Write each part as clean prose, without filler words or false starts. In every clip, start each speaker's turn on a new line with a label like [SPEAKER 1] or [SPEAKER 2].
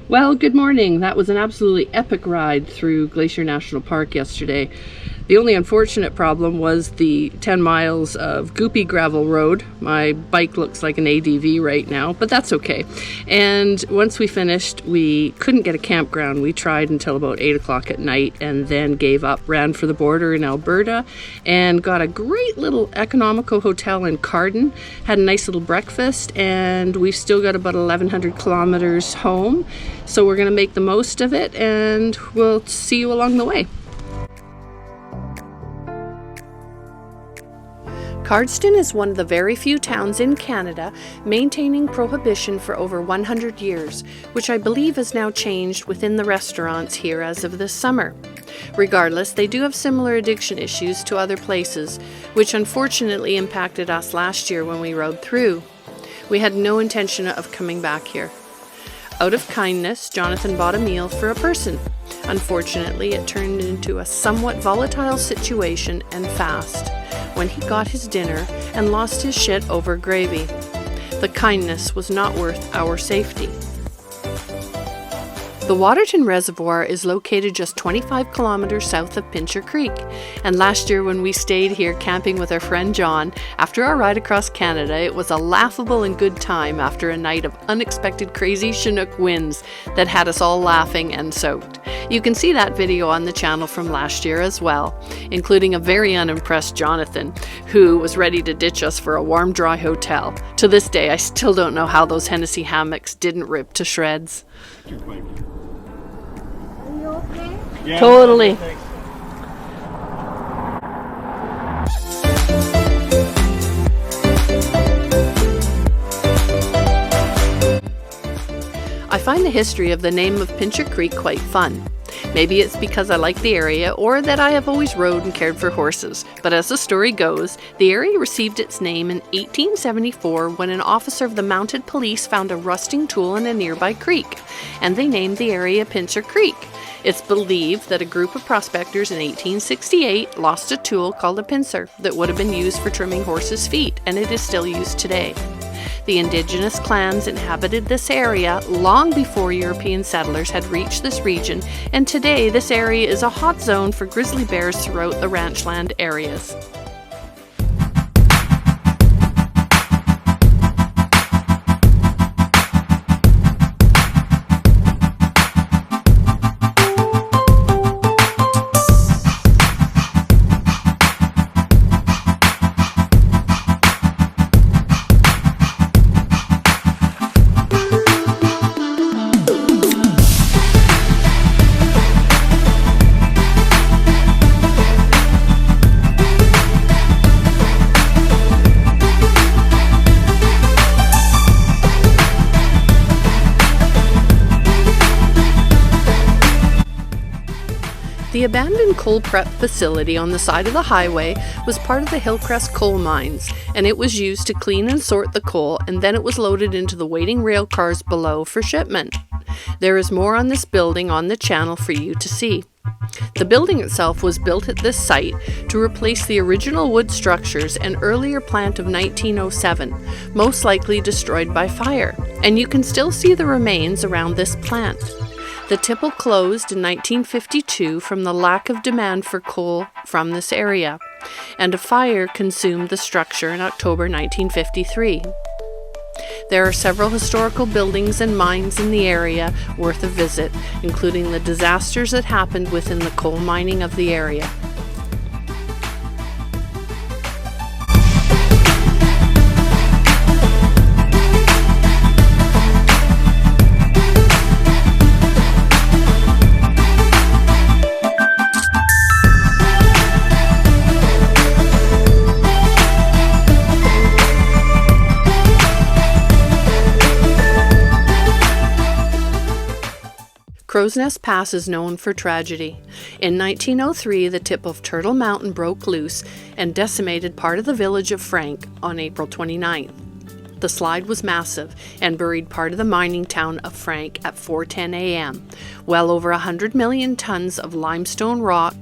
[SPEAKER 1] Well, good morning. That was an absolutely epic ride through Glacier National Park yesterday. The only unfortunate problem was the 10 miles of goopy gravel road. My bike looks like an ADV right now, but that's okay. And once we finished, we couldn't get a campground. We tried until about 8 o'clock at night and then gave up, ran for the border in Alberta, and got a great little economical hotel in Carden. Had a nice little breakfast, and we've still got about 1,100 kilometers home. So we're going to make the most of it, and we'll see you along the way. Cardston is one of the very few towns in Canada maintaining prohibition for over 100 years, which I believe has now changed within the restaurants here as of this summer. Regardless, they do have similar addiction issues to other places, which unfortunately impacted us last year when we rode through. We had no intention of coming back here. Out of kindness, Jonathan bought a meal for a person. Unfortunately, it turned into a somewhat volatile situation and fast when he got his dinner and lost his shit over gravy. The kindness was not worth our safety. The Waterton Reservoir is located just 25 kilometers south of Pincher Creek, and last year when we stayed here camping with our friend John, after our ride across Canada, it was a laughable and good time after a night of unexpected crazy Chinook winds that had us all laughing and soaked. You can see that video on the channel from last year as well, including a very unimpressed Jonathan, who was ready to ditch us for a warm, dry hotel. To this day, I still don't know how those Hennessy hammocks didn't rip to shreds.
[SPEAKER 2] Okay?
[SPEAKER 1] Yeah, totally.
[SPEAKER 2] Okay,
[SPEAKER 1] I find the history of the name of Pincher Creek quite fun. Maybe it's because I like the area or that I have always rode and cared for horses, but as the story goes, the area received its name in 1874 when an officer of the mounted police found a rusting tool in a nearby creek, and they named the area Pincher Creek. It's believed that a group of prospectors in 1868 lost a tool called a pincer that would have been used for trimming horses' feet, and it is still used today. The indigenous clans inhabited this area long before European settlers had reached this region, and today this area is a hot zone for grizzly bears throughout the ranchland areas. The abandoned coal prep facility on the side of the highway was part of the Hillcrest coal mines, and it was used to clean and sort the coal, and then it was loaded into the waiting rail cars below for shipment. There is more on this building on the channel for you to see. The building itself was built at this site to replace the original wood structures and earlier plant of 1907, most likely destroyed by fire, and you can still see the remains around this plant. The tipple closed in 1952 from the lack of demand for coal from this area, and a fire consumed the structure in October 1953. There are several historical buildings and mines in the area worth a visit, including the disasters that happened within the coal mining of the area. Crow's Nest Pass is known for tragedy. In 1903, the tip of Turtle Mountain broke loose and decimated part of the village of Frank on April 29th. The slide was massive and buried part of the mining town of Frank at 4:10 a.m. Well over 100 million tons of limestone rock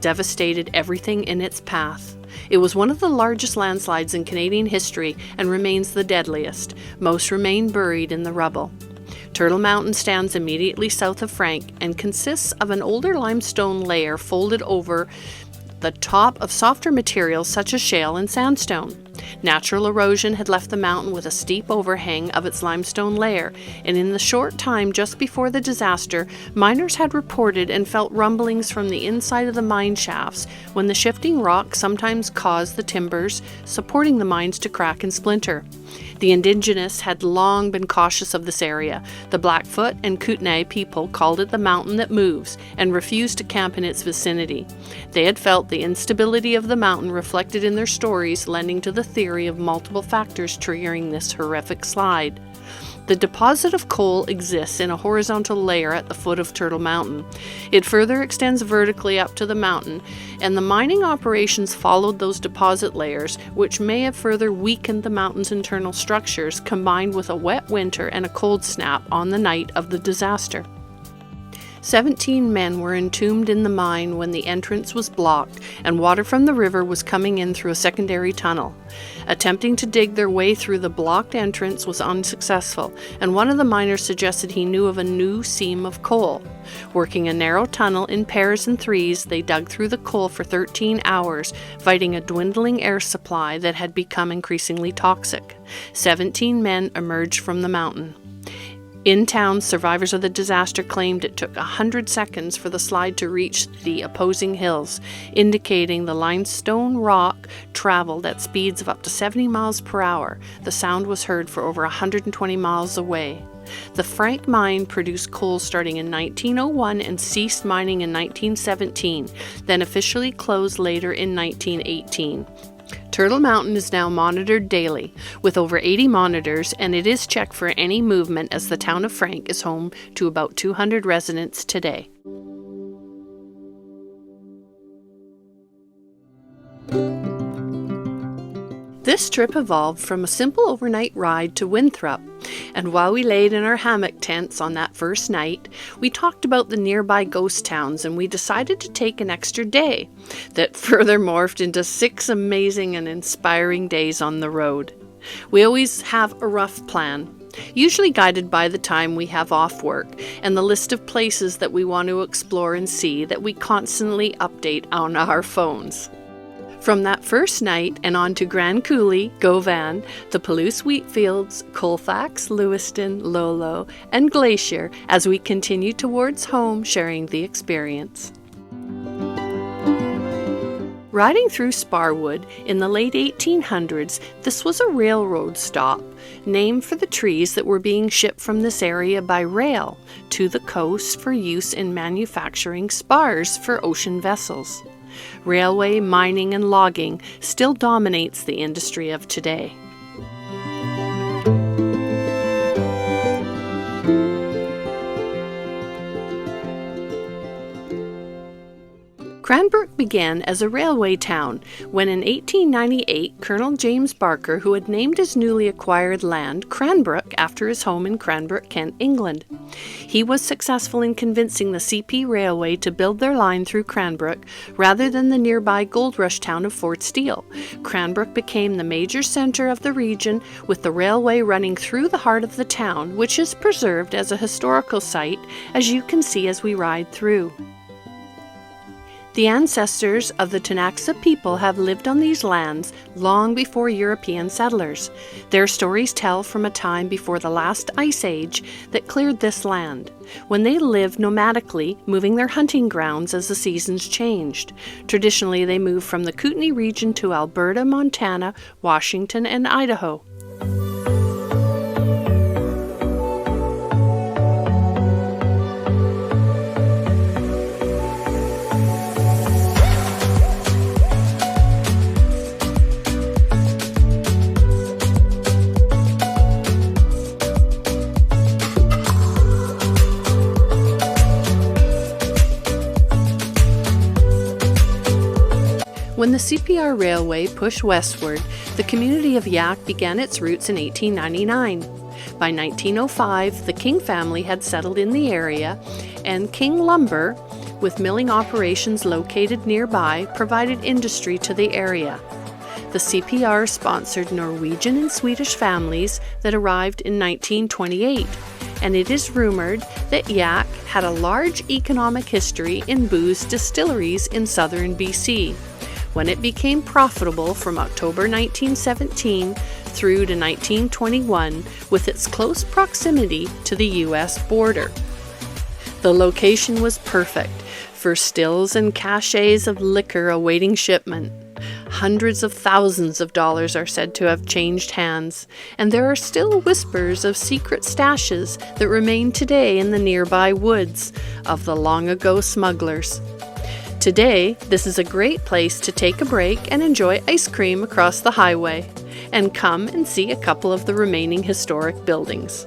[SPEAKER 1] devastated everything in its path. It was one of the largest landslides in Canadian history and remains the deadliest. Most remain buried in the rubble. Turtle Mountain stands immediately south of Frank and consists of an older limestone layer folded over the top of softer materials such as shale and sandstone. Natural erosion had left the mountain with a steep overhang of its limestone layer, and in the short time just before the disaster, miners had reported and felt rumblings from the inside of the mine shafts when the shifting rock sometimes caused the timbers supporting the mines to crack and splinter. The indigenous had long been cautious of this area. The Blackfoot and Kootenai people called it the mountain that moves and refused to camp in its vicinity. They had felt the instability of the mountain reflected in their stories, lending to the theory of multiple factors triggering this horrific slide. The deposit of coal exists in a horizontal layer at the foot of Turtle Mountain. It further extends vertically up to the mountain, and the mining operations followed those deposit layers, which may have further weakened the mountain's internal structures, combined with a wet winter and a cold snap on the night of the disaster. 17 men were entombed in the mine when the entrance was blocked and water from the river was coming in through a secondary tunnel. Attempting to dig their way through the blocked entrance was unsuccessful, and one of the miners suggested he knew of a new seam of coal. Working a narrow tunnel in pairs and threes, they dug through the coal for 13 hours, fighting a dwindling air supply that had become increasingly toxic. 17 men emerged from the mountain. In town, survivors of the disaster claimed it took 100 seconds for the slide to reach the opposing hills, indicating the limestone rock traveled at speeds of up to 70 miles per hour. The sound was heard for over 120 miles away. The Frank mine produced coal starting in 1901 and ceased mining in 1917, then officially closed later in 1918. Turtle Mountain is now monitored daily, with over 80 monitors, and it is checked for any movement as the town of Frank is home to about 200 residents today. This trip evolved from a simple overnight ride to Winthrop, and while we laid in our hammock tents on that first night, we talked about the nearby ghost towns, and we decided to take an extra day that further morphed into 6 amazing and inspiring days on the road. We always have a rough plan, usually guided by the time we have off work and the list of places that we want to explore and see that we constantly update on our phones. From that first night and on to Grand Coulee, Govan, the Palouse wheat fields, Colfax, Lewiston, Lolo, and Glacier as we continue towards home sharing the experience. Riding through Sparwood in the late 1800s, this was a railroad stop, named for the trees that were being shipped from this area by rail to the coast for use in manufacturing spars for ocean vessels. Railway, mining, and logging still dominates the industry of today. Cranbrook began as a railway town when in 1898 Colonel James Barker, who had named his newly acquired land Cranbrook after his home in Cranbrook, Kent, England. He was successful in convincing the CP Railway to build their line through Cranbrook rather than the nearby gold rush town of Fort Steele. Cranbrook became the major center of the region, with the railway running through the heart of the town, which is preserved as a historical site, as you can see as we ride through. The ancestors of the Tanaxa people have lived on these lands long before European settlers. Their stories tell from a time before the last ice age that cleared this land, when they lived nomadically, moving their hunting grounds as the seasons changed. Traditionally, they moved from the Kootenai region to Alberta, Montana, Washington, and Idaho. When the CPR Railway pushed westward, the community of Yaak began its roots in 1899. By 1905, the King family had settled in the area, and King Lumber, with milling operations located nearby, provided industry to the area. The CPR sponsored Norwegian and Swedish families that arrived in 1928. and it is rumored that Yak had a large economic history in booze distilleries in southern BC. When it became profitable from October 1917 through to 1921 with its close proximity to the U.S. border. The location was perfect for stills and caches of liquor awaiting shipment. Hundreds of thousands of dollars are said to have changed hands, and there are still whispers of secret stashes that remain today in the nearby woods of the long-ago smugglers. Today, this is a great place to take a break and enjoy ice cream across the highway, and come and see a couple of the remaining historic buildings.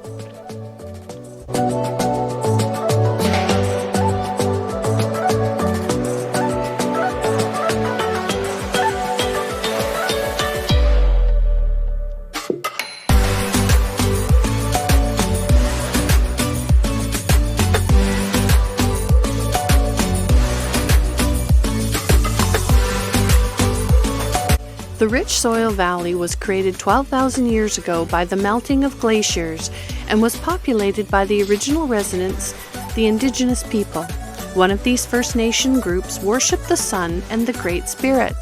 [SPEAKER 1] The rich soil valley was created 12,000 years ago by the melting of glaciers and was populated by the original residents, the Indigenous people. One of these First Nation groups worshipped the sun and the Great Spirit.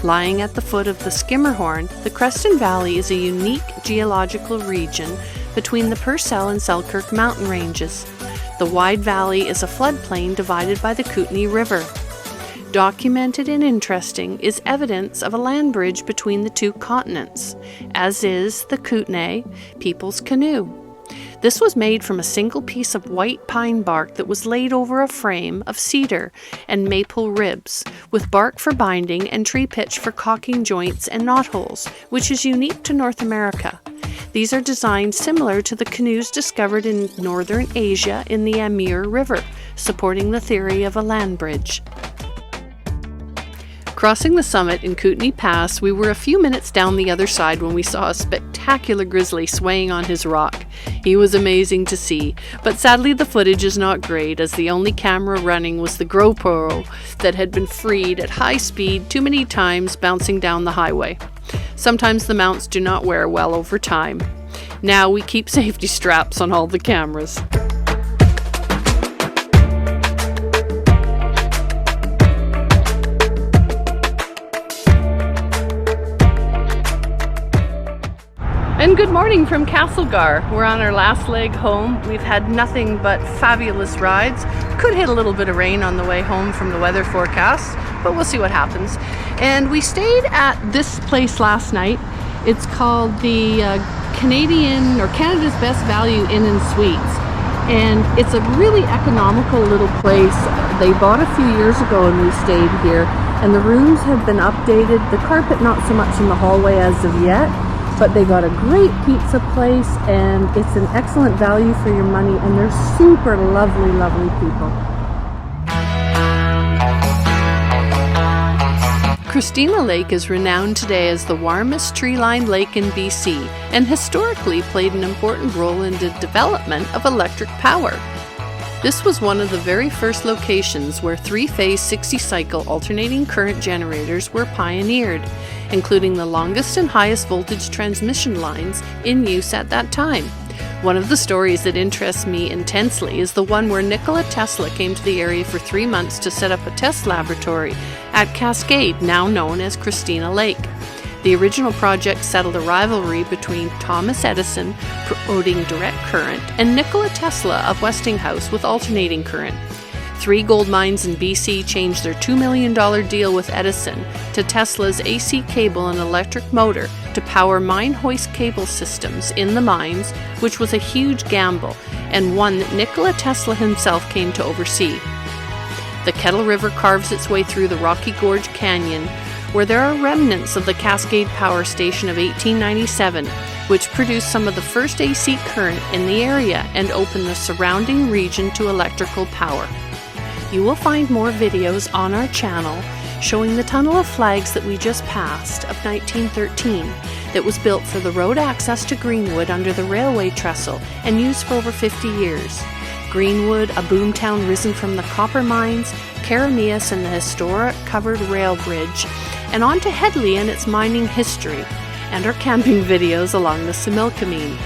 [SPEAKER 1] Lying at the foot of the Skimmerhorn, the Creston Valley is a unique geological region between the Purcell and Selkirk mountain ranges. The wide valley is a floodplain divided by the Kootenay River. Documented and interesting is evidence of a land bridge between the two continents, as is the Kootenay People's Canoe. This was made from a single piece of white pine bark that was laid over a frame of cedar and maple ribs, with bark for binding and tree pitch for caulking joints and knotholes, which is unique to North America. These are designed similar to the canoes discovered in northern Asia in the Amur River, supporting the theory of a land bridge. Crossing the summit in Kootenay Pass, we were a few minutes down the other side when we saw a spectacular grizzly swaying on his rock. He was amazing to see, but sadly the footage is not great, as the only camera running was the GoPro that had been freed at high speed too many times bouncing down the highway. Sometimes the mounts do not wear well over time. Now we keep safety straps on all the cameras. And good morning from Castlegar. We're on our last leg home. We've had nothing but fabulous rides. Could hit a little bit of rain on the way home from the weather forecast, but we'll see what happens. And we stayed at this place last night. It's called the Canada's Best Value Inn and Suites. And it's a really economical little place. They bought a few years ago and we stayed here. And the rooms have been updated. The carpet not so much in the hallway as of yet. But they got a great pizza place, and it's an excellent value for your money, and they're super lovely, lovely people. Christina Lake is renowned today as the warmest tree-lined lake in BC, and historically played an important role in the development of electric power. This was one of the very first locations where three-phase 60-cycle alternating current generators were pioneered, including the longest and highest voltage transmission lines in use at that time. One of the stories that interests me intensely is the one where Nicola Tesla came to the area for 3 months to set up a test laboratory at Cascade, now known as Christina Lake. The original project settled a rivalry between Thomas Edison, promoting direct current, and Nicola Tesla of Westinghouse with alternating current. 3 gold mines in BC changed their $2 million deal with Edison to Tesla's AC cable and electric motor to power mine hoist cable systems in the mines, which was a huge gamble, and one that Nikola Tesla himself came to oversee. The Kettle River carves its way through the Rocky Gorge Canyon, where there are remnants of the Cascade Power Station of 1897, which produced some of the first AC current in the area and opened the surrounding region to electrical power. You will find more videos on our channel showing the tunnel of flags that we just passed of 1913 that was built for the road access to Greenwood under the railway trestle and used for over 50 years. Greenwood, a boomtown risen from the copper mines, Carameus and the historic covered rail bridge, and on to Headley and its mining history, and our camping videos along the Similkameen.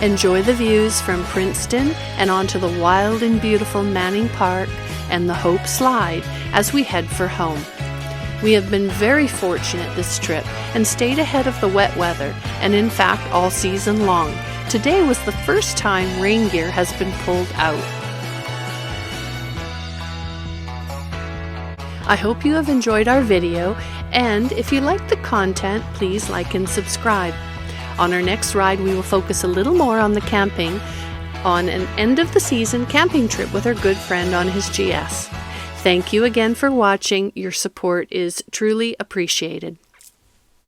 [SPEAKER 1] Enjoy the views from Princeton and onto the wild and beautiful Manning Park and the Hope Slide as we head for home. We have been very fortunate this trip and stayed ahead of the wet weather, and in fact all season long. Today was the first time rain gear has been pulled out. I hope you have enjoyed our video, and if you liked the content, please like and subscribe. On our next ride, we will focus a little more on the camping on an end-of-the-season camping trip with our good friend on his GS. Thank you again for watching. Your support is truly appreciated.